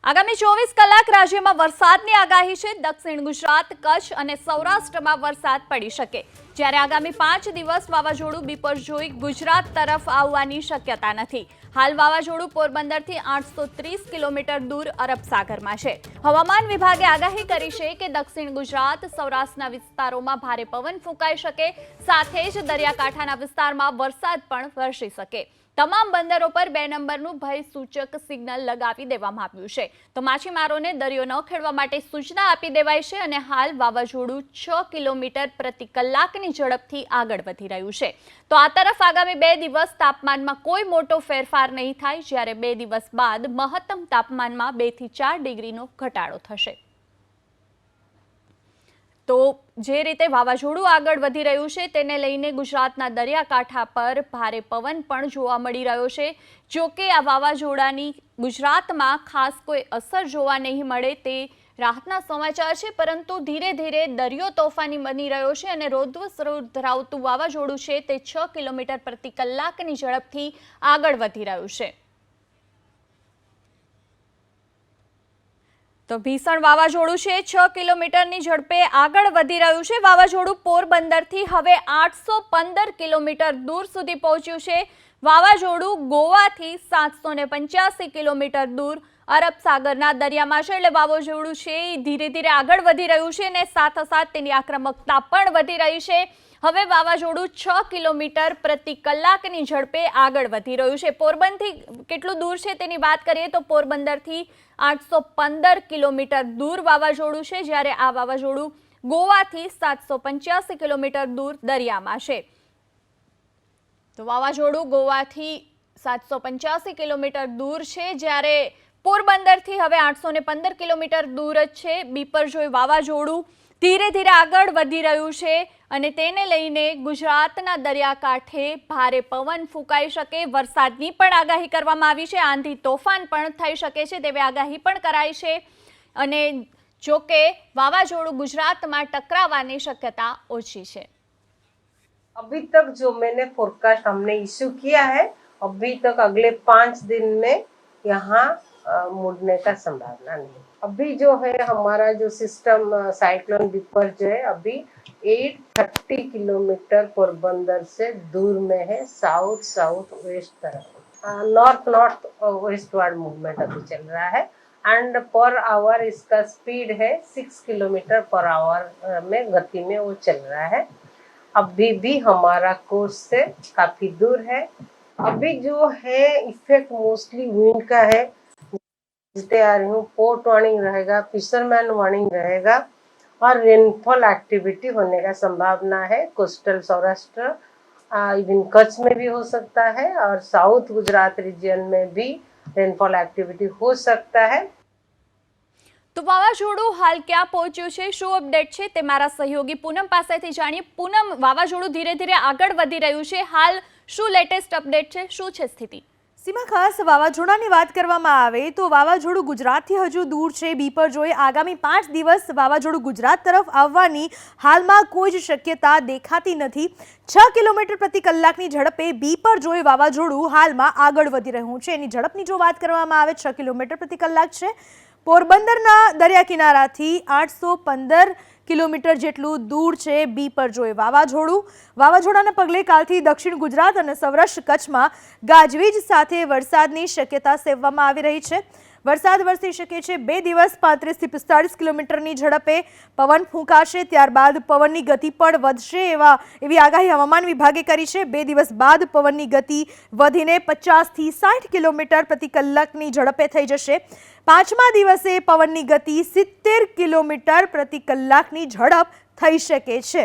આગામી 24 કલાક રાજ્યમાં વરસાદની આગાહી છે। દક્ષિણ ગુજરાત, કચ્છ અને સૌરાષ્ટ્રમાં વરસાદ પડી શકે, જ્યારે આગામી 5 દિવસ વાવાઝોડું બિપરજોય ગુજરાત તરફ આવવાની શક્યતા નથી। હાલ વાવાઝોડું પોરબંદરથી 830 કિલોમીટર દૂર અરબ સાગરમાં છે। હવામાન વિભાગે આગાહી કરી છે કે દક્ષિણ ગુજરાત, સૌરાષ્ટ્રના વિસ્તારોમાં ભારે પવન ફૂંકાઈ શકે, સાથે જ દરિયાકાંઠાના વિસ્તારમાં વરસાદ પણ વરસી શકે। તમામ બંદરો પર 2 નંબરનું ભય સૂચક સિગ્નલ લગાવી દેવામાં આવ્યું છે, તો માછીમારોને દરિયો ન ખેડવા માટે સૂચના આપી દેવાઈ છે અને હાલ વાવાઝોડું 6 કિલોમીટર પ્રતિ કલાકની ઝડપથી આગળ વધી રહ્યું છે। તો આ તરફ આગામી 2 દિવસ તાપમાનમાં કોઈ મોટો ફેરફાર નહીં થાય, જ્યારે 2 દિવસ બાદ મહત્તમ તાપમાનમાં 2 થી 4 ડિગ્રીનો ઘટાડો થશે। તો જે રીતે વાવાઝોડું આગળ વધી રહ્યું છે તેને લઈને ગુજરાતના દરિયાકાંઠા પર ભારે પવન પણ જોવા મળી રહ્યો છે। જો કે આ વાવાઝોડાની ગુજરાતમાં ખાસ કોઈ અસર જોવા નહીં મળે તે રાહતના સમાચાર છે, પરંતુ ધીરે ધીરે દરિયો તોફાની બની રહ્યો છે અને રૌદ્ર સ્વરૂપ ધરાવતું વાવાઝોડું છે તે 6 કિલોમીટર પ્રતિ કલાકની ઝડપથી આગળ વધી રહ્યું છે। તો ભીષણ વાવાઝોડું છે, 6 કિલોમીટરની ઝડપે આગળ વધી રહ્યું છે। વાવાઝોડું પોરબંદરથી હવે 815 કિલોમીટર દૂર સુધી પહોંચ્યું છે। વાવાઝોડું ગોવાથી 785 કિલોમીટર દૂર અરબ સાગરના દરિયામાં છે, એટલે વાવાઝોડું છે એ ધીરે ધીરે આગળ વધી રહ્યું છે અને સાથોસાથ તેની આક્રમકતા પણ વધી રહી છે। હવે વાવાઝોડું 6 કિલોમીટર પ્રતિ કલાકની ઝડપે આગળ વધી રહ્યું છે। પોરબંદરથી કેટલું દૂર છે તેની વાત કરીએ તો પોરબંદરથી 815 કિલોમીટર દૂર વાવાઝોડું છે, જ્યારે આ વાવાઝોડું ગોવાથી 785 કિલોમીટર દૂર દરિયામાં છે। તો વાવાઝોડું ગોવાથી 785 કિલોમીટર દૂર છે, જ્યારે પોરબંદરથી હવે 815 કિલોમીટર દૂર જ છે। બિપરજોય વાવાઝોડું ધીરે ધીરે આગળ વધી રહ્યું છે અને તેને લઈને ગુજરાતના દરિયાકાંઠે ભારે પવન ફૂંકાઈ શકે, વરસાદની પણ આગાહી કરવામાં આવી છે, આંધી તોફાન પણ થઈ શકે છે તેવી આગાહી પણ કરાઈ છે। અને જો કે વાવાઝોડું ગુજરાતમાં ટકરાવવાની શક્યતા ઓછી છે। अभी तक जो मैंने फोरकास्ट हमने इश्यू किया है, अभी तक अगले 5 दिन में यहाँ मुड़ने का संभावना नहीं। अभी जो है हमारा जो सिस्टम साइक्लोन बिपरजॉय अभी 830 किलोमीटर पोरबंदर से दूर में है, साउथ साउथ वेस्ट तरफ, नॉर्थ नॉर्थ वेस्टवर्ड मूवमेंट अभी चल रहा है एंड पर आवर इसका स्पीड है 6 किलोमीटर पर आवर में गति में वो चल रहा है। अभी भी हमारा कोर्स से काफी दूर है। अभी जो है इफेक्ट मोस्टली विंड का है, आ रही हूँ पोर्ट वार्निंग रहेगा, फिशरमैन वार्निंग रहेगा और रेनफॉल एक्टिविटी होने का संभावना है। कोस्टल सौराष्ट्र इवन कच्छ में भी हो सकता है और साउथ गुजरात रीजन में भी रेनफॉल एक्टिविटी हो सकता है। તો વાવાઝોડું હાલ ક્યાં પહોંચ્યું છે, શું અપડેટ છે તે મારા સહયોગી પૂનમ પાસેથી જાણીએ। પૂનમ, વાવાઝોડું ધીરે ધીરે આગળ વધી રહ્યું છે, હાલ શું લેટેસ્ટ અપડેટ છે, શું છે સ્થિતિ? સીમા, ખાસ વાવાઝોડાની વાત કરવામાં આવે તો વાવાઝોડું ગુજરાતથી હજુ દૂર છે। બિપરજોય આગામી 5 દિવસ વાવાઝોડું ગુજરાત તરફ આવવાની હાલમાં કોઈ જ શક્યતા દેખાતી નથી। 6 કિલોમીટર પ્રતિ કલાકની ઝડપે બિપરજોય વાવાઝોડું હાલમાં આગળ વધી રહ્યું છે। એની ઝડપની જો વાત કરવામાં આવે 6 કિલોમીટર પ્રતિ કલાક છે। પોરબંદરના દરિયા કિનારાથી 815 કિલોમીટર જેટલું દૂર છે બિપરજોય વાવાઝોડું। વાવાઝોડાના પગલે કાલથી દક્ષિણ ગુજરાત અને સૌરાષ્ટ્ર કચ્છમાં ગાજવીજ સાથે વરસાદની શક્યતા સેવવામાં આવી રહી છે। વરસાદ વરસી શકે છે। 2 દિવસ 35 થી 45 કિલોમીટરની ઝડપે પવન ફૂંકાશે, ત્યારબાદ પવનની ગતિ પણ વધશે એવી આગાહી હવામાન વિભાગે કરી છે। 2 દિવસ બાદ પવનની ગતિ વધીને 50 થી 60 કિલોમીટર પ્રતિ કલાકની ઝડપે થઈ જશે। 5મા દિવસે પવનની ગતિ 70 કિલોમીટર પ્રતિ કલાકની ઝડપ થઈ શકે છે।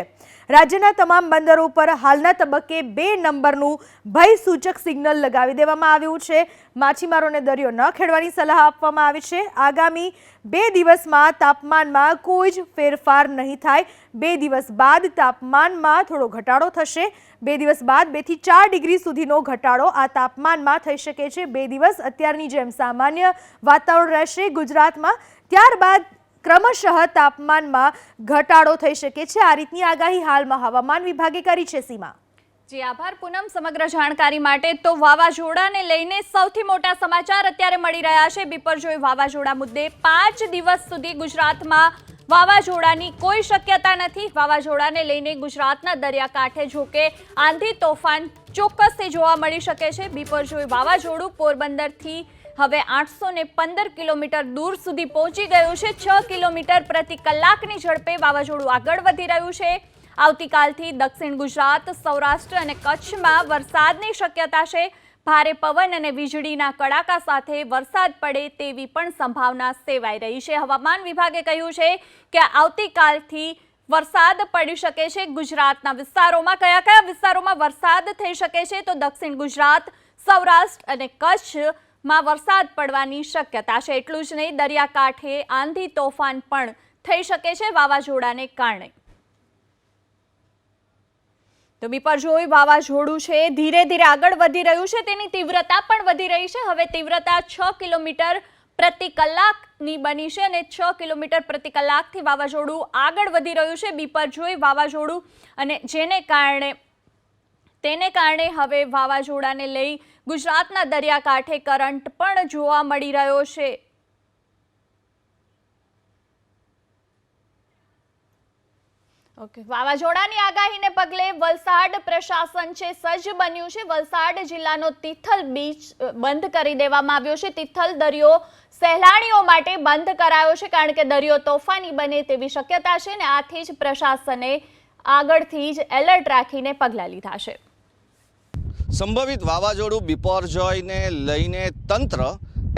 રાજ્યના તમામ બંદરો પર હાલના તબક્કે 2 નંબરનું ભય સૂચક સિગ્નલ લગાવી દેવામાં આવ્યું છે। માછીમારોને દરિયો ન ખેડવાની સલાહ આપવામાં આવી છે। આગામી 2 દિવસમાં તાપમાનમાં કોઈ જ ફેરફાર નહીં થાય। 2 દિવસ બાદ તાપમાનમાં થોડો ઘટાડો થશે। 2 દિવસ બાદ 2 થી 4 ડિગ્રી સુધીનો ઘટાડો આ તાપમાનમાં થઈ શકે છે। 2 દિવસ અત્યારની જેમ સામાન્ય વાતાવરણ રહેશે ગુજરાતમાં, ત્યારબાદ ક્રમશઃ તાપમાનમાં ઘટાડો થઈ શકે છે। આ રીતની આગાહી હાલમાં હવામાન વિભાગે કરી છે। સીમા। જી આભાર પૂનમ સમગ્ર જાણકારી માટે। તો વાવાઝોડાને લઈને સૌથી મોટા સમાચાર અત્યારે મળી રહ્યા છે। બિપરજોય વાવાઝોડા મુદ્દે 5 દિવસ સુધી ગુજરાતમાં વાવાઝોડાની કોઈ શક્યતા નથી। વાવાઝોડાને લઈને ગુજરાતના દરિયાકાંઠે જોકે આંધી તોફાન ચોક્કસથી જોવા મળી શકે છે। બિપરજોય વાવાઝોડું પોરબંદરથી હવે 815 કિલોમીટર દૂર સુધી પહોંચી ગયું છે। 6 કિલોમીટર પ્રતિ કલાકની ઝડપે વાવાઝોડું આગળ વધી રહ્યું છે। આવતીકાલથી દક્ષિણ ગુજરાત, સૌરાષ્ટ્ર અને કચ્છમાં વરસાદની શક્યતા છે। ભારે પવન અને વીજળીના કડાકા સાથે વરસાદ પડે તેવી પણ સંભાવના સેવાઈ રહી છે। હવામાન વિભાગે કહ્યું છે કે આવતીકાલથી વરસાદ પડી શકે છે। ગુજરાતના વિસ્તારોમાં કયા વિસ્તારોમાં વરસાદ થઈ શકે છે? તો દક્ષિણ ગુજરાત, સૌરાષ્ટ્ર અને કચ્છમાં વરસાદ પડવાની શક્યતા છે। એટલું જ નહીં, દરિયાકાંઠે આંધી તોફાન પણ થઈ શકે છે વાવાઝોડાને કારણે। તો બિપરજોય વાવાઝોડું છે ધીરે ધીરે આગળ વધી રહ્યું છે, તેની તીવ્રતા પણ વધી રહી છે। હવે તીવ્રતા 6 કિલોમીટર પ્રતિ કલાકની બની છે અને 6 કિલોમીટર પ્રતિ કલાકથી વાવાઝોડું આગળ વધી રહ્યું છે બિપરજોય વાવાઝોડું, અને તેને કારણે હવે વાવાઝોડાને લઈ ગુજરાતના દરિયાકાંઠે કરંટ પણ જોવા મળી રહ્યો છે। વાવાઝોડાની આગાહીને પગલે વલસાડ પ્રશાસન છે સજ્જ બન્યું છે। વલસાડ જિલ્લાનો તિથલ બીચ બંધ કરી દેવામાં આવ્યો છે। તિથલ દરિયો સહેલાણીઓ માટે બંધ કરાયો છે કારણ કે દરિયો તોફાની બને તેવી શક્યતા છે ને આથી જ પ્રશાસને આગળથી જ એલર્ટ રાખીને પગલાં લીધા છે। સંભવિત વાવાઝોડું બિપરજોયને લઈને તંત્ર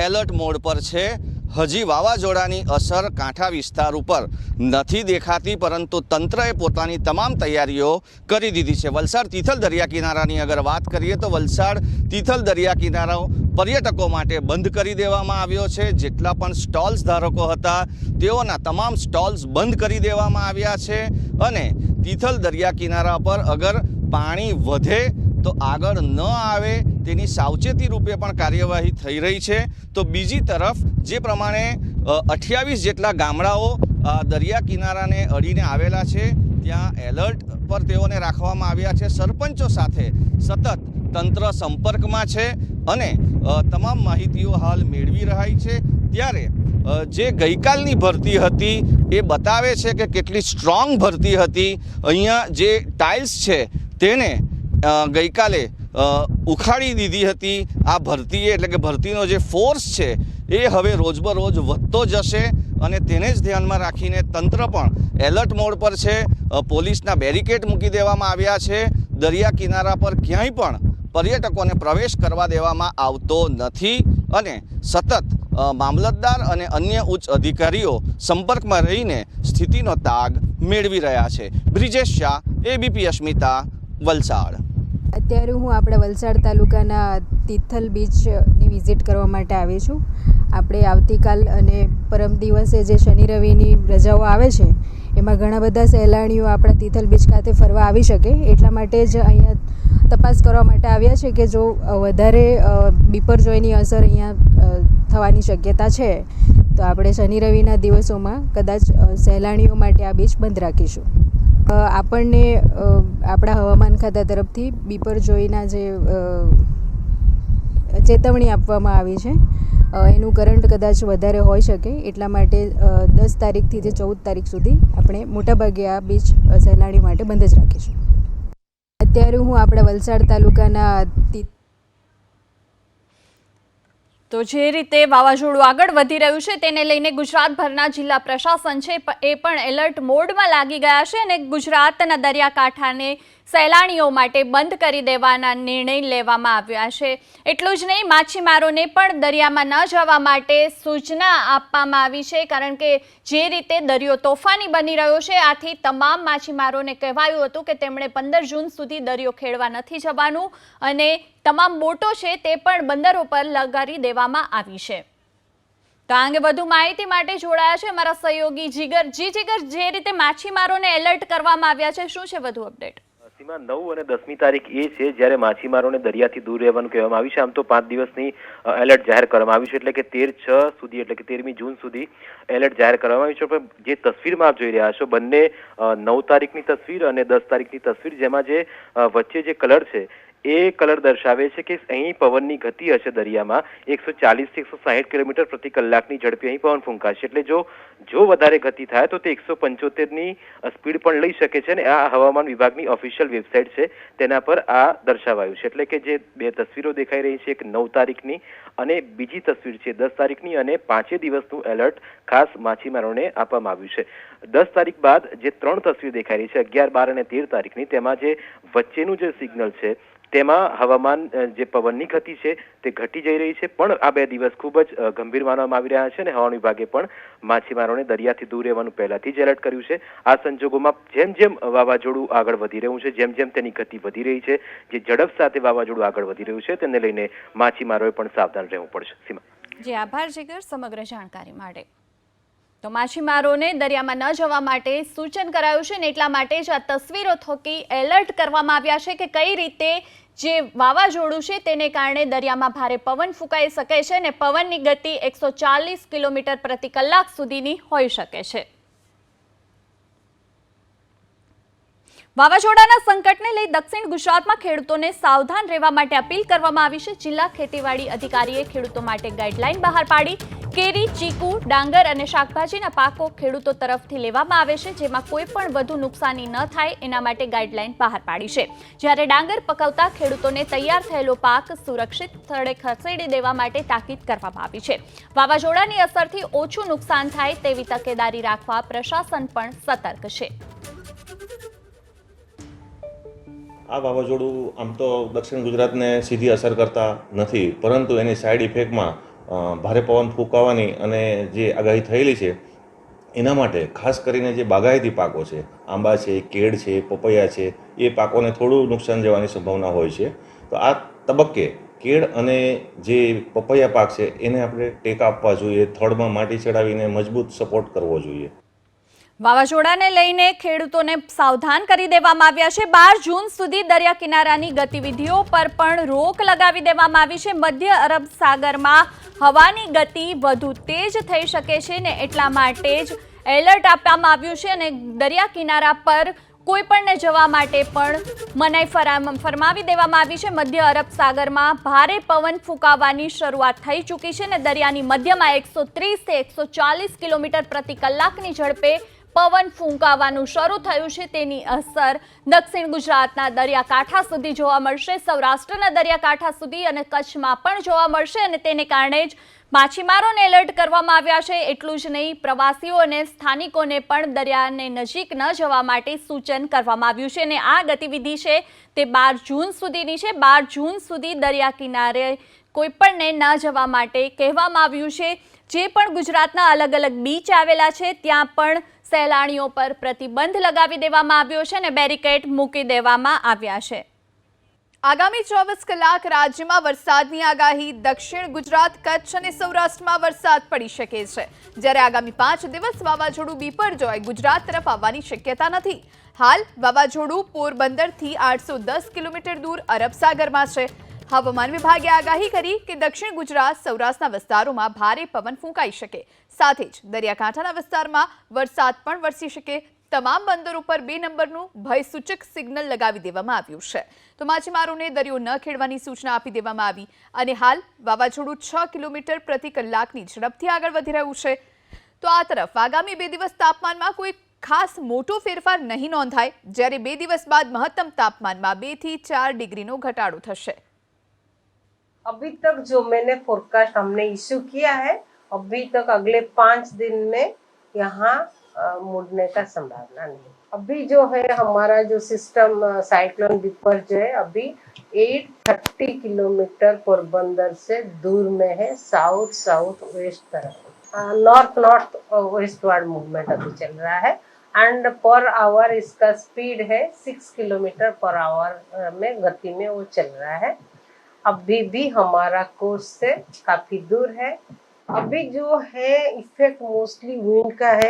એલર્ટ મોડ પર છે। હજી વાવાઝોડાની અસર કાંઠા વિસ્તાર ઉપર નથી દેખાતી, પરંતુ તંત્રએ પોતાની તમામ તૈયારીઓ કરી દીધી છે। વલસાડ તિથલ દરિયા કિનારાની અગર વાત કરીએ તો વલસાડ તિથલ દરિયા કિનારો પર્યટકો માટે બંધ કરી દેવામાં આવ્યો છે। જેટલા પણ સ્ટોલ્સ ધારકો હતા તેઓના તમામ સ્ટોલ્સ બંધ કરી દેવામાં આવ્યા છે અને તિથલ દરિયા કિનારા પર અગર પાણી વધે તો આગળ ન આવે તેની સાવચેતી રૂપે પણ કાર્યવાહી થઈ રહી છે। તો બીજી તરફ જે પ્રમાણે 28 જેટલા ગામડાઓ દરિયા કિનારાને અડીને આવેલા છે ત્યાં એલર્ટ પર તેઓને રાખવામાં આવ્યા છે। સરપંચો સાથે સતત તંત્ર સંપર્કમાં છે અને તમામ માહિતીઓ હાલ મેળવી રહી છે। ત્યારે જે ગઈકાલની ભરતી હતી એ બતાવે છે કે કેટલી સ્ટ્રોંગ ભરતી હતી। અહીંયા જે ટાઇલ્સ છે તેને ગઈકાલે ઉખાડી દીધી હતી આ ભરતીએ, એટલે કે ભરતીનો જે ફોર્સ છે એ હવે રોજબરોજ વધતો જશે અને તેને જ ધ્યાનમાં રાખીને તંત્ર પણ એલર્ટ મોડ પર છે। પોલીસના બેરિકેડ મૂકી દેવામાં આવ્યા છે। દરિયા કિનારા પર ક્યાંય પણ પર્યટકોને પ્રવેશ કરવા દેવામાં આવતો નથી અને સતત મામલતદાર અને અન્ય ઉચ્ચ અધિકારીઓ સંપર્કમાં રહીને સ્થિતિનો તાગ મેળવી રહ્યા છે। બ્રિજેશ શાહ, ABP અસ્મિતા, વલસાડ। અત્યારે હું આપણા વલસાડ તાલુકાના તિથલ બીચની વિઝિટ કરવા માટે આવી છું। આપણે આવતીકાલ અને પરમ દિવસે જે શનિ રવિની રજાઓ આવે છે એમાં ઘણા બધા સહેલાણીઓ આપણા તિથલ બીચ ખાતે ફરવા આવી શકે, એટલા માટે જ અહીંયા તપાસ કરવા માટે આવ્યા છે કે જો વધારે બિપરજોયની અસર અહીંયા થવાની શક્યતા છે તો આપણે શનિ રવિના દિવસોમાં કદાચ સહેલાણીઓ માટે આ બીચ બંધ રાખીશું। આપણને આપણા હવામાન ખાતા તરફથી બિપરજોયના જે ચેતવણી આપવામાં આવી છે એનું કરંટ કદાચ વધારે હોઈ શકે, એટલા માટે 10 તારીખથી જે 14 તારીખ સુધી આપણે મોટાભાગે આ બીચ સહેલાણી માટે બંધ જ રાખીશું। અત્યારે હું આપણા વલસાડ તાલુકાના તો જે રીતે વાવાઝોડું આગળ વધી રહ્યું છે તેને લઈને ગુજરાતભરના જિલ્લા પ્રશાસન છે એ પણ એલર્ટ મોડમાં લાગી ગયા છે અને ગુજરાતના દરિયાકાંઠાને સહેલાણીઓ માટે બંધ કરી દેવાના નિર્ણય લેવામાં આવ્યા છે। એટલું જ નહીં, માછીમારોને પણ દરિયામાં ન જવા માટે સૂચના આપવામાં આવી છે કારણ કે જે રીતે દરિયો તોફાની બની રહ્યો છે આથી તમામ માછીમારોને કહેવાયું હતું કે તેમણે 15 જૂન સુધી દરિયો ખેડવા નથી જવાનું અને તમામ બોટો છે તે પણ બંદરો પર લગાડી દેવામાં આવી છે। તો આ અંગે વધુ માહિતી માટે જોડાયા છે અમારા સહયોગી જીગર। જીગર, જે રીતે માછીમારોને એલર્ટ કરવામાં આવ્યા છે, શું છે વધુ અપડેટ? સીમા 9 અને 10મી તારીખ એ છે જ્યારે માછીમારોને દરિયાથી દૂર રહેવાનું કહેવામાં આવ્યું છે. આમ તો 5 દિવસની એલર્ટ જાહેર કરવામાં આવ્યું છે, એટલે કે 13/6 સુધી, એટલે કે 13મી જૂન સુધી એલર્ટ જાહેર કરવામાં આવ્યું છે. પણ જે તસવીરમાં આપ જોઈ રહ્યા છો, બંને 9 તારીખની તસવીર અને 10 તારીખની તસવીર, જેમાં જે વચ્ચે જે કલર છે એ કલર દર્શાવે છે કે અહીં પવનની ગતિ હશે દરિયામાં 140 થી 160 કિલોમીટર પ્રતિ કલાકની ઝડપે અહીં પવન ફૂંકાશે. એટલે જો વધારે ગતિ થાય તો તે 175ની સ્પીડ પણ લઈ શકે છે. અને આ હવામાન વિભાગની ઓફિશિયલ વેબસાઇટ છે તેના પર આ દર્શાવાયું છે. એટલે કે જે બે તસવીરો દેખાઈ રહી છે, એક 9 તારીખની અને બીજી તસવીર છે 10 તારીખની, અને 5 દિવસનું એલર્ટ ખાસ માછીમારોને આપવામાં આવ્યું છે. 10 તારીખ બાદ જે 3 તસવીર દેખાઈ રહી છે 11, 12 અને 13 તારીખની, તેમાં જે વચ્ચેનું જે સિગ્નલ છે તેમાં હવામાન જે પવનની ગતિ છે તે ઘટી જઈ રહી છે. પણ આ 2 દિવસ ખૂબ જ ગંભીર માનવામાં આવી રહ્યા છે અને હવામાન વિભાગે પણ માછીમારોને દરિયાથી દૂર રહેવાનું પહેલાથી જ એલર્ટ કર્યું છે. આ સંજોગોમાં જેમ વાવાઝોડું આગળ વધી રહ્યું છે, જેમ તેની ગતિ વધી રહી છે, જે ઝડપ સાથે વાવાઝોડું આગળ વધી રહ્યું છે, તેને લઈને માછીમારોએ પણ સાવધાન રહેવું પડશે. સીમા જી આભાર જીગર સમગ્ર જાણકારી માટે. તો માછીમારોને દરિયામાં ન જવા માટે સૂચન કરાયું છે ને એટલા માટે જ આ તસવીરો થકી એલર્ટ કરવામાં આવ્યા છે કે કઈ રીતે જે વાવાઝોડું છે તેને કારણે દરિયામાં ભારે પવન ફૂંકાઈ શકે છે અને પવનની ગતિ 140 કિલોમીટર પ્રતિ કલાક સુધીની હોઈ શકે છે. વાવાઝોડાના સંકટને લઈ દક્ષિણ ગુજરાતમાં ખેડૂતોને સાવધાન રહેવા માટે અપીલ કરવામાં આવી છે. જિલ્લા ખેતીવાડી અધિકારીએ ખેડૂતો માટે ગાઈડલાઈન બહાર પાડી. કેરી, ચીકુ, ડાંગર અને શાકભાજીના પાકો ખેડૂતો તરફથી લેવામાં આવે છે, જેમાં કોઈ પણ વધુ નુકસાની ન થાય એના માટે ગાઈડલાઈન બહાર પાડી છે. જ્યારે ડાંગર પકવતા ખેડૂતોને તૈયાર થયેલો પાક સુરક્ષિત સ્થળે ખસેડી દેવા માટે તાકીદ કરવામાં આવી છે. વાવાઝોડાની અસરથી ઓછું નુકસાન થાય તેવી તકેદારી રાખવા પ્રશાસન પણ સતર્ક છે. આ વાવાઝોડું આમ તો દક્ષિણ ગુજરાતને સીધી અસર કરતા નથી, પરંતુ એની સાઈડ ઇફેક્ટમાં ભારે પવન ફૂંકાવાની અને જે આગાહી થયેલી છે એના માટે ખાસ કરીને જે બાગાયતી પાકો છે, આંબા છે, કેળ છે, પપૈયા છે, એ પાકોને થોડું નુકસાન જવાની સંભાવના હોય છે. તો આ તબક્કે કેળ અને જે પપૈયા પાક છે એને આપણે ટેકા આપવા જોઈએ, થડમાં માટી ચડાવીને મજબૂત સપોર્ટ કરવો જોઈએ. વાવાઝોડાને લઈને ખેડૂતોને સાવધાન કરી દેવામાં આવ્યા છે. 12 જૂન સુધી દરિયા કિનારાની ગતિવિધિઓ પર પણ રોક લગાવી દેવામાં આવી છે. મધ્ય અરબ સાગરમાં હવાની ગતિ વધુ તેજ થઈ શકે છે ને એટલા માટે જ એલર્ટ આપવામાં આવ્યું છે અને દરિયા કિનારા પર કોઈ પણને જવા માટે પણ મનાઈ ફરમાવી દેવામાં આવી છે. મધ્ય અરબ સાગરમાં ભારે પવન ફૂંકાવાની શરૂઆત થઈ ચૂકી છે અને દરિયાની મધ્યમાં 130 થી 140 કિલોમીટર પ્રતિ કલાકની ઝડપે પવન ફૂંકાવાનું શરૂ થયું છે. તેની અસર દક્ષિણ ગુજરાતના દરિયાકાંઠા સુધી જોવા મળશે, સૌરાષ્ટ્રના દરિયાકાંઠા સુધી અને કચ્છમાં પણ જોવા મળશે અને તેને કારણે જ માછીમારોને એલર્ટ કરવામાં આવ્યા છે. એટલું જ નહીં, પ્રવાસીઓ અને સ્થાનિકોને પણ દરિયાને નજીક ન જવા માટે સૂચન કરવામાં આવ્યું છે અને આ ગતિવિધિ છે તે 12 જૂન સુધીની છે. 12 જૂન સુધી દરિયા કિનારે કોઈપણને ન જવા માટે કહેવામાં આવ્યું છે. જે પણ ગુજરાતના અલગ અલગ બીચ આવેલા છે ત્યાં પણ સહેલાણીઓ પર પ્રતિબંધ લગાવી દેવામાં આવ્યો છે અને બેરિકેડ મૂકી દેવામાં આવ્યા છે. આગામી 24 કલાક રાજ્યમાં વરસાદની આગાહી. દક્ષિણ ગુજરાત, કચ્છ અને સૌરાષ્ટ્રમાં વરસાદ પડી શકે છે, જ્યારે આગામી 5 દિવસ વાવાઝોડું બિપરજોય ગુજરાત તરફ આવવાની શક્યતા નથી. હાલ વાવાઝોડું પોરબંદરથી 810 કિલોમીટર દૂર અરબ સાગરમાં છે. હવામાન વિભાગે આગાહી કરી કે દક્ષિણ ગુજરાત, સૌરાષ્ટ્રના વિસ્તારોમાં ભારે પવન ફૂંકાઈ શકે, સાથે જ દરિયાકાંઠાના વિસ્તારમાં વરસાદ પણ વરસી શકે. તમામ બંદરો પર 2 નંબરનું ભયસૂચક સિગ્નલ લગાવી દેવામાં આવ્યું છે. તો માછીમારોને દરિયો ન ખેડવાની સૂચના આપી દેવામાં આવી અને હાલ વાવાઝોડું 6 કિલોમીટર પ્રતિ કલાકની ઝડપથી આગળ વધી રહ્યું છે. તો આ તરફ આગામી 2 દિવસ તાપમાનમાં કોઈ ખાસ મોટો ફેરફાર નહીં નોંધાય, જ્યારે 2 દિવસ બાદ મહત્તમ તાપમાનમાં 2 થી 4 ડિગ્રીનો ઘટાડો થશે. अभी तक जो मैंने फोरकास्ट हमने इशू किया है, अभी तक अगले 5 दिन में यहाँ मुड़ने का संभावना नहीं. अभी जो है हमारा जो सिस्टम साइक्लोन बिपरजॉय है, अभी 830 किलोमीटर पोरबंदर से दूर में है, साउथ वेस्ट तरफ, नॉर्थ वेस्टवर्ड मूवमेंट अभी चल रहा है एंड पर आवर इसका स्पीड है 6 किलोमीटर पर आवर में गति में वो चल रहा है. अभी भी हमारा कोर्स से काफी दूर है. अभी जो है इफेक्ट मोस्टली विंड का है.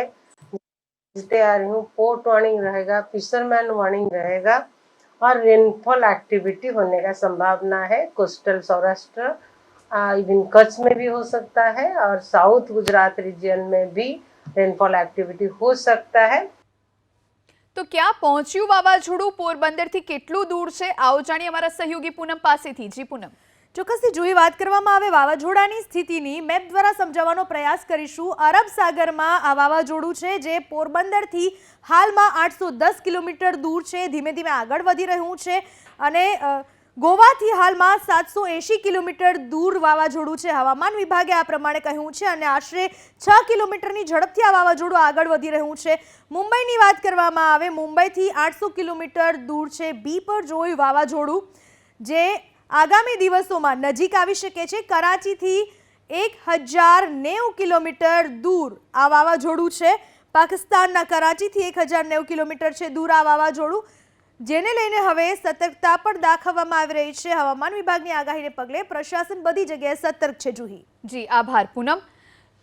आ रही हूँ, पोर्ट वार्निंग रहेगा, फिशरमैन वार्निंग रहेगा और रेनफॉल एक्टिविटी होने का संभावना है। कोस्टल सौराष्ट्र, इवन कच्छ में भी हो सकता है और साउथ गुजरात रीजन में भी रेनफॉल एक्टिविटी हो सकता है। તો ક્યાં પહોંચ્યું વાવાઝોડું, પોરબંદરથી કેટલું દૂર છે, આવો જાણીએ અમારા સહયોગી પૂનમ પાસેથી. જી પૂનમ. ચોક્કસથી જોઈ વાત કરવામાં આવે વાવાઝોડાની સ્થિતિની મેપ દ્વારા સમજાવવાનો પ્રયાસ કરીશું. અરબ સાગરમાં આ વાવાઝોડું છે જે પોરબંદરથી હાલમાં 810 કિલોમીટર દૂર છે, ધીમે ધીમે આગળ વધી રહ્યું છે અને ગોવાથી હાલમાં 780 કિલોમીટર દૂર વાવાઝોડું છે. હવામાન વિભાગે આ પ્રમાણે કહ્યું છે અને આશરે 6 કિલોમીટરની ઝડપથી આ વાવાઝોડું આગળ વધી રહ્યું છે. મુંબઈની વાત કરવામાં આવે, મુંબઈથી 800 કિલોમીટર દૂર છે બીપરજોય વાવાઝોડું, જે આગામી દિવસોમાં નજીક આવી શકે છે. કરાચીથી 1090 કિલોમીટર દૂર આ વાવાઝોડું છે. પાકિસ્તાનના કરાચીથી 1090 કિલોમીટર છે દૂર આ વાવાઝોડું, જેને લઈને હવે સતર્કતા પણ દાખવવામાં આવી રહી છે. હવામાન વિભાગની આગાહીને પગલે પ્રશાસન બધી જગ્યાએ સતર્ક છે. જુહી. જી આભાર પૂનમ.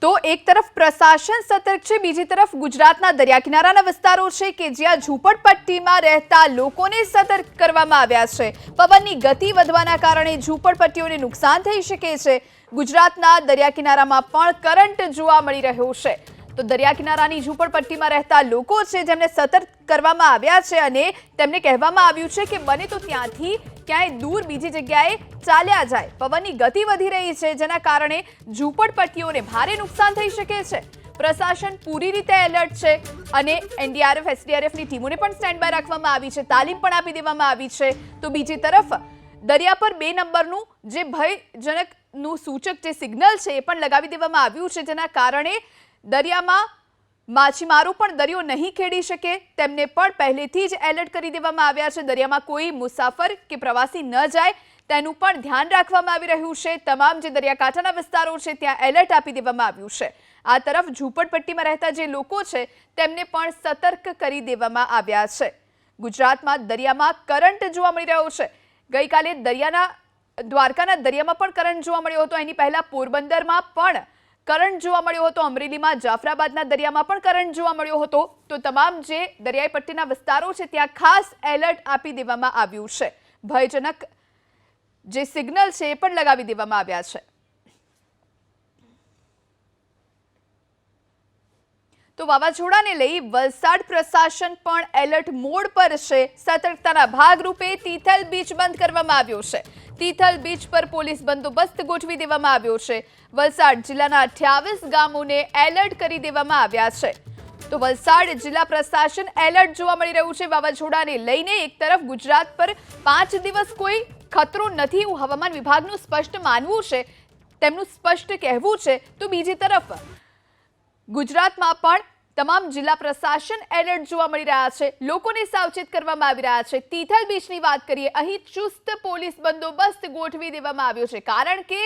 તો એક તરફ પ્રશાસન સતર્ક છે, બીજી તરફ ગુજરાતના દરિયા કિનારાના વિસ્તારો છે કે જ્યાં ઝૂંપડપટ્ટીમાં રહેતા લોકોને સતર્ક કરવામાં આવ્યા છે. પવનની ગતિ વધવાના કારણે ઝૂંપડપટ્ટીઓને નુકસાન થઈ શકે છે. ગુજરાતના દરિયા કિનારામાં પણ કરંટ જોવા મળી રહ્યો છે. તો દરિયા કિનારાની ઝૂંપડપટ્ટીમાં રહેતા લોકો છે જેમને સતર્ક કરવામાં આવ્યા છે અને તેમને કહેવામાં આવ્યું છે કે બને તો ત્યાંથી ક્યાંય દૂર બીજી જગ્યાએ ચાલ્યા જાય. પવનની ગતિ વધી રહી છે જેના કારણે ઝૂંપડપટ્ટીઓને ભારે નુકસાન થઈ શકે છે. પ્રશાસન પૂરી રીતે એલર્ટ છે અને એનડીઆરએફ એસડીઆરએફની ટીમોને પણ સ્ટેન્ડ બાય રાખવામાં આવી છે, તાલીમ પણ આપી દેવામાં આવી છે. તો બીજી તરફ દરિયા પર 2 નંબરનું જે ભયજનકનું સૂચક જે સિગ્નલ છે એ પણ લગાવી દેવામાં આવ્યું છે, જેના કારણે દરિયામાં માછીમારો પણ દરિયો નહીં ખેડી શકે તેમને પણ પહેલેથી જ એલર્ટ કરી દેવામાં આવ્યા છે. દરિયામાં કોઈ મુસાફર કે પ્રવાસી ન જાય તેનું પણ ધ્યાન રાખવામાં આવી રહ્યું છે. તમામ જે દરિયાકાંઠાના વિસ્તારો છે ત્યાં એલર્ટ આપી દેવામાં આવ્યું છે. આ તરફ ઝૂંપડપટ્ટીમાં રહેતા જે લોકો છે તેમને પણ સતર્ક કરી દેવામાં આવ્યા છે. ગુજરાતમાં દરિયામાં કરંટ જોવા મળી રહ્યો છે. ગઈકાલે દ્વારકાના દરિયામાં પણ કરંટ જોવા મળ્યો હતો. એની પહેલા પોરબંદરમાં પણ કરંટ જોવા મળ્યો હતો. અમરેલીમાં જાફરાબાદના દરિયામાં પણ કરંટ જોવા મળ્યો હતો. તો તમામ જે દરિયાઈ પટ્ટીના વિસ્તારો છે ત્યાં ખાસ એલર્ટ આપી દેવામાં આવ્યું છે. ભયજનક જે સિગ્નલ છે એ પણ લગાવી દેવામાં આવ્યા છે. તો વાવાઝોડાને લઈ વલસાડ પ્રશાસન પણ એલર્ટ મોડ પર છે. સતર્કતાના ભાગરૂપે તિથલ બીચ બંધ કરવામાં આવ્યો છે. તિથલ બીચ પર પોલીસ બંદોબસ્ત ગોઠવી દેવામાં આવ્યો છે. વલસાડ જિલ્લાના 28 ગામોને એલર્ટ કરી દેવામાં આવ્યા છે. તો વલસાડ જિલ્લા પ્રશાસન એલર્ટ જોવા મળી રહ્યું છે વાવાઝોડાને લઈને. એક તરફ ગુજરાત પર 5 દિવસ કોઈ ખતરો નથી એવું હવામાન વિભાગનું સ્પષ્ટ માનવું છે, તેમનું સ્પષ્ટ કહેવું છે. તો બીજી તરફ ગુજરાતમાં પણ તમામ જિલ્લા પ્રશાસન એલર્ટ જોવા મળી રહ્યા છે. લોકોને સાવચેત કરવામાં આવી રહ્યા છે. તિથલ બીચની વાત કરીએ, અહીં ચુસ્ત પોલીસ બંદોબસ્ત ગોઠવી દેવામાં આવ્યો છે, કારણ કે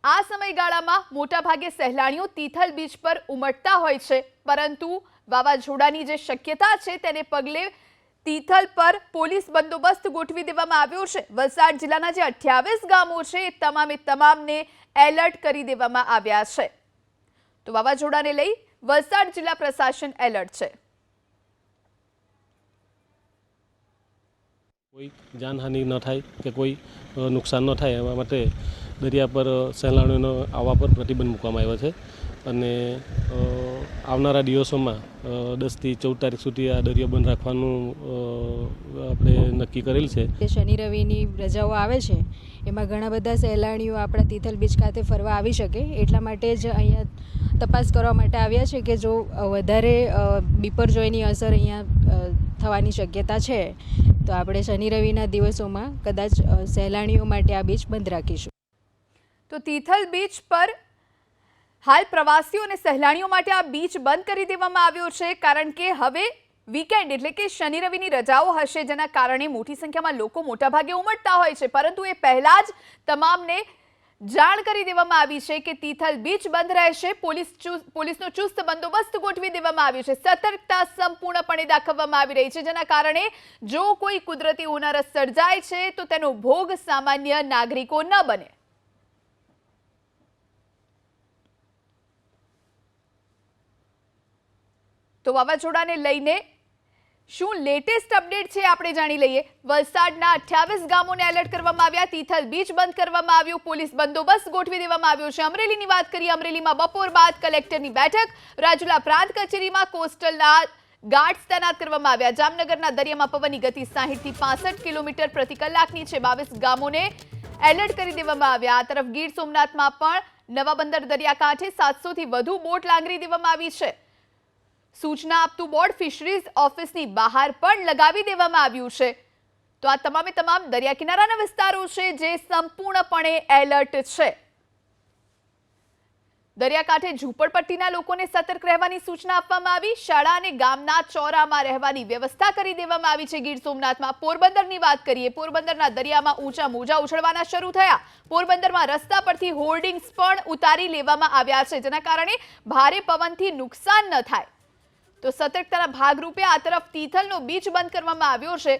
આ સમયગાળામાં મોટાભાગે સહેલાણીઓ તિથલ બીચ પર ઉમટતા હોય છે, પરંતુ વાવાઝોડાની જે શક્યતા છે તેને પગલે તિથલ પર પોલીસ બંદોબસ્ત ગોઠવી દેવામાં આવ્યો છે. વલસાડ જિલ્લાના જે 28 ગામો છે એ તમામને એલર્ટ કરી દેવામાં આવ્યા છે. તો વાવાઝોડાને લઈ વલસાડ જિલ્લા પ્રશાસન એલર્ટ છે. કોઈ જાનહાનિ ન થાય કે કોઈ નુકસાન ન થાય એવા માટે દરિયા પર સહેલાણીઓનો આવવા પર પ્રતિબંધ મૂકવામાં આવ્યો છે અને આવનારા દિવસોમાં 10થી 14 તારીખ સુધી આ દરિયો બંધ રાખવાનું આપણે નક્કી કરેલ છે. શનિ રવિની રજાઓ આવે છે એમાં ઘણા બધા સહેલાણીઓ આપણા તિથલ બીચ ખાતે ફરવા આવી શકે એટલા માટે જ અહીંયા તપાસ કરવા માટે આવ્યા છે કે જો વધારે બીપરજોયની અસર અહીંયા થવાની શક્યતા છે તો આપણે શનિ રવિના દિવસોમાં કદાચ સહેલાણીઓ માટે આ બીચ બંધ રાખીશું. તો તિથલ બીચ પર હાલ પ્રવાસીઓ અને સહેલાણીઓ માટે આ બીચ બંધ કરી દેવામાં આવ્યો છે, કારણ કે હવે વીકેન્ડ એટલે કે શનિ રવિની રજાઓ હશે, જેના કારણે મોટી સંખ્યામાં લોકો મોટાભાગે ઉમટતા હોય છે. પરંતુ એ પહેલા જ તમામને જાણ કરી દેવામાં આવી છે કે તિથલ બીચ બંધ રહેશે. પોલીસનો ચુસ્ત બંદોબસ્ત ગોઠવી દેવામાં આવ્યો છે. સતર્કતા સંપૂર્ણપણે દાખવવામાં આવી રહી છે, જેના કારણે જો કોઈ કુદરતી હોનારત સર્જાય છે તો તેનો ભોગ સામાન્ય નાગરિકો ન બને. તો વાવાઝોડાને લઈને શું લેટેસ્ટ અપડેટ છે આપણે જાણી લઈએ. વલસાડના 28 ગામોને એલર્ટ કરવામાં આવ્યા. તિથલ બીચ બંધ કરવામાં આવ્યું. પોલીસ બંદોબસ્ત ગોઠવી દેવામાં આવ્યો છે. અમરેલીની વાત કરીએ. અમરેલીમાં બપોર બાદ કલેક્ટરની બેઠક. રાજુલા પ્રાંત કચેરીમાં કોસ્ટલના ગાર્ડ્સ તૈનાત કરવામાં આવ્યા. જામનગરના દરિયામાં પવનની ગતિ 60 થી 65 કિલોમીટર પ્રતિ કલાકની છે. 22 ગામોને એલર્ટ કરી દેવામાં આવ્યા. આ તરફ ગીર સોમનાથમાં પણ નવા બંદર દરિયાકાંઠે 700 થી વધુ બોટ લાંગરી દેવામાં આવી છે. સૂચના આપતું બોર્ડ ફિશરીઝ ઓફિસની બહાર પણ લગાવી દેવામાં આવ્યું છે. તો આ તમામે તમામ દરિયા કિનારાના વિસ્તારો છે જે સંપૂર્ણપણે એલર્ટ છે. દરિયાકાંઠે ઝૂંપડપટ્ટીના લોકોને સતર્ક રહેવાની સૂચના આપવામાં આવી. શાળા અને ગામના ચોરામાં રહેવાની વ્યવસ્થા કરી દેવામાં આવી છે. ગીર સોમનાથમાં પોરબંદરની વાત કરીએ. પોરબંદરના દરિયામાં ઊંચા મોજા ઉછળવાના શરૂ થયા. પોરબંદરમાં રસ્તા પરથી હોર્ડિંગ્સ પણ ઉતારી લેવામાં આવ્યા છે, જેના કારણે ભારે પવનથી નુકસાન ન થાય. તો સતર્કતાના ભાગરૂપે આ તરફ તિથલનો બીચ બંધ કરવામાં આવ્યો છે.